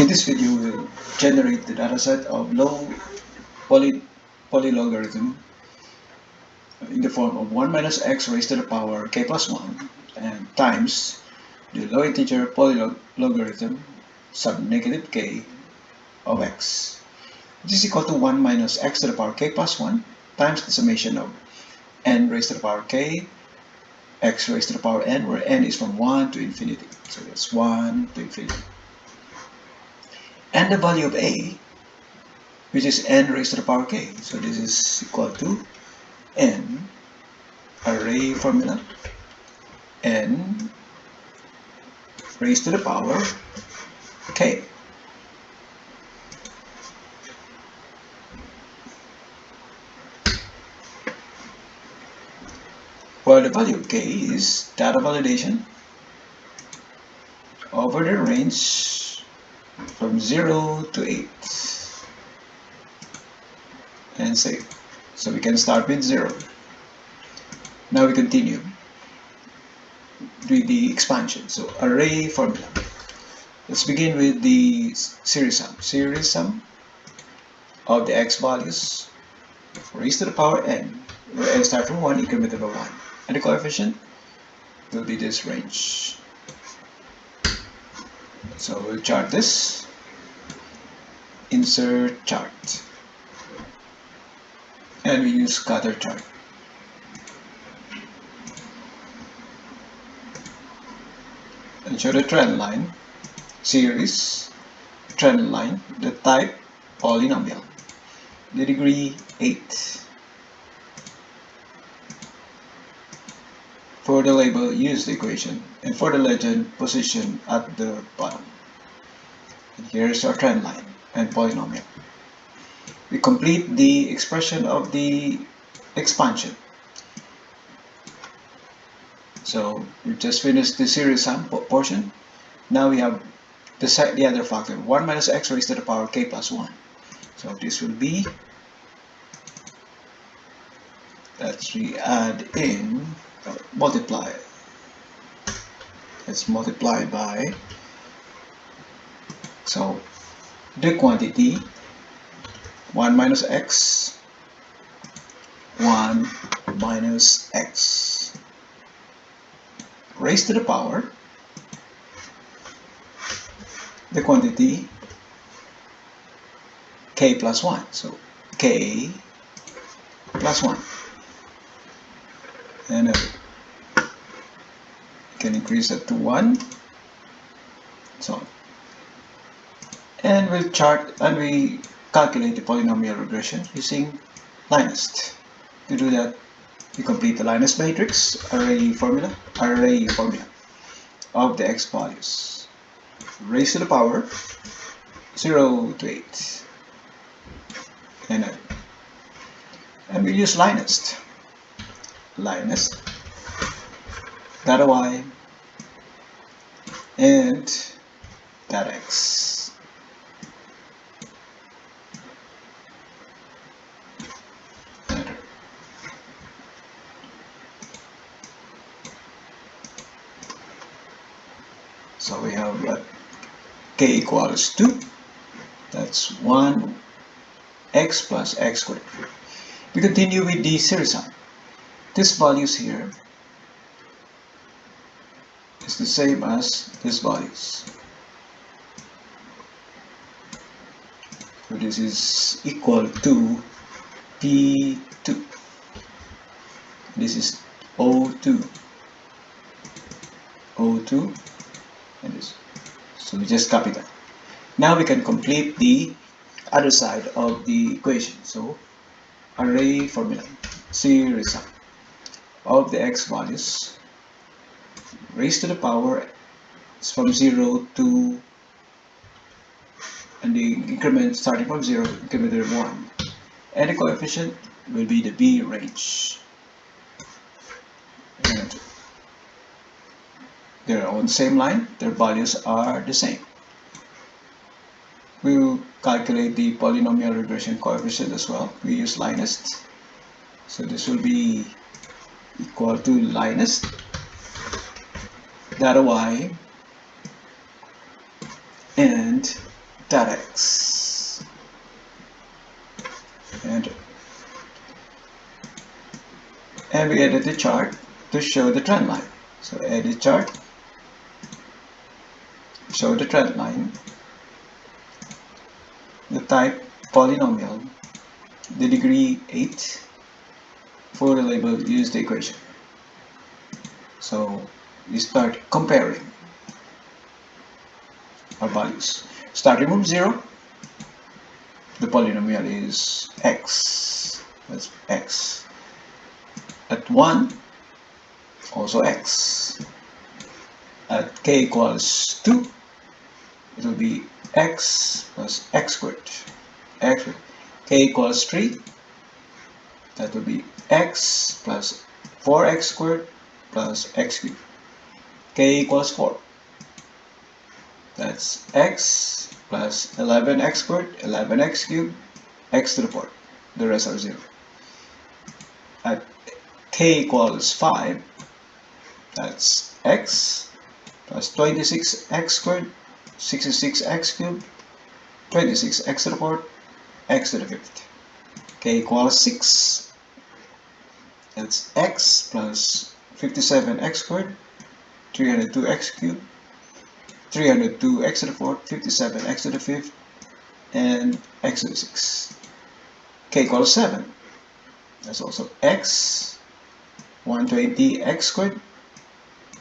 In this video, we'll generate the dataset of low polylogarithm in the form of 1 minus x raised to the power k plus 1 and times the low integer polylogarithm sub negative k of x. This is equal to 1 minus x to the power k plus 1 times the summation of n raised to the power k, x raised to the power n, where n is from 1 to infinity. So that's 1 to infinity. And the value of a, which is n raised to the power k. So this is equal to n, array formula, n raised to the power k. Well, the value of k is data validation over the range from 0 to 8 and save. So we can start with 0. Now we continue with the expansion. So array formula. Let's begin with the series sum. Series sum of the x values raised to the power n, where n starts from 1 incremented by 1. And the coefficient will be this range. So we'll chart this. Insert chart. And we use scatter chart. And show the trend line, series, trend line, the type polynomial, the degree 8. For the label, use the equation, and for the legend, position at the bottom. And here's our trend line and polynomial. We complete the expression of the expansion. So we just finished the series sum portion. Now we have the other factor, 1 minus x raised to the power k plus 1. So this will be, let's add in, multiply. Let's multiply by, so the quantity 1 minus x, 1 minus x raised to the power the quantity k plus 1. So k plus 1. And you can increase that to 1. So, and we'll chart and we calculate the polynomial regression using LINEST. To do that, we complete the LINEST matrix array formula of the x values raised to the power 0 to 8. And we use LINEST. LINEST data y and data x. Enter. So we have k equals 2. That's 1 x plus x squared. We continue with the series sum. This values here is the same as these values. So this is equal to P2. This is O2. O2 and this. So we just copy that. Now we can complete the other side of the equation. So array formula, series sum of the x values raised to the power is from 0 to, and the increment starting from 0, incremented 1, and the coefficient will be the b range. And they're on the same line, their values are the same. We will calculate the polynomial regression coefficient as well. We use LINEST. So this will be equal to LINEST data y and dot x. Enter. And we edit the chart to show the trend line. So edit chart, show the trend line, the type polynomial, the degree 8, for the label use the equation. So we start comparing our values. Starting from 0, the polynomial is x, that's x. At 1, also x. At k equals 2, it will be x plus x squared. X. K equals 3, that will be x plus 4x squared plus x cubed. K equals 4, that's x plus 11x squared, 11x cubed, x to the 4th. The rest are 0. At k equals 5, that's x plus 26x squared, 66x cubed, 26x to the 4th, x to the 5th. K equals 6, that's x plus 57x squared, 302x cubed, 302x to the 4th, 57x to the 5th, and x to the 6th. K equals 7, that's also x, 120x squared,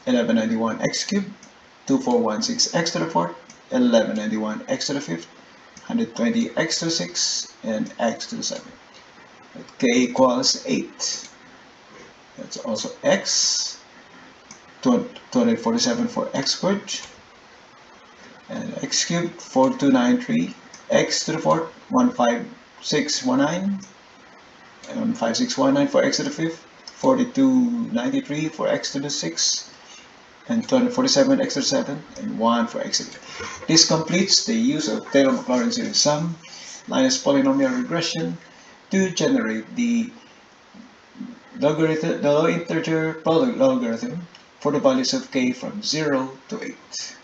1191x cubed, 2416x to the 4th, 1191x to the 5th, 120x to the 6th, and x to the 7th. K equals 8, that's also x, 247 for x squared, and x cubed, 4293, x to the 4th, 15619, and 15619 for x to the 5th, 4293 for x to the 6th, and 247 x to the 7th, and 1 for x to the 5th. This completes the use of Taylor Maclaurin Series sum, LINEST polynomial regression, to generate the low integer polylogarithm for the values of k from 0 to 8.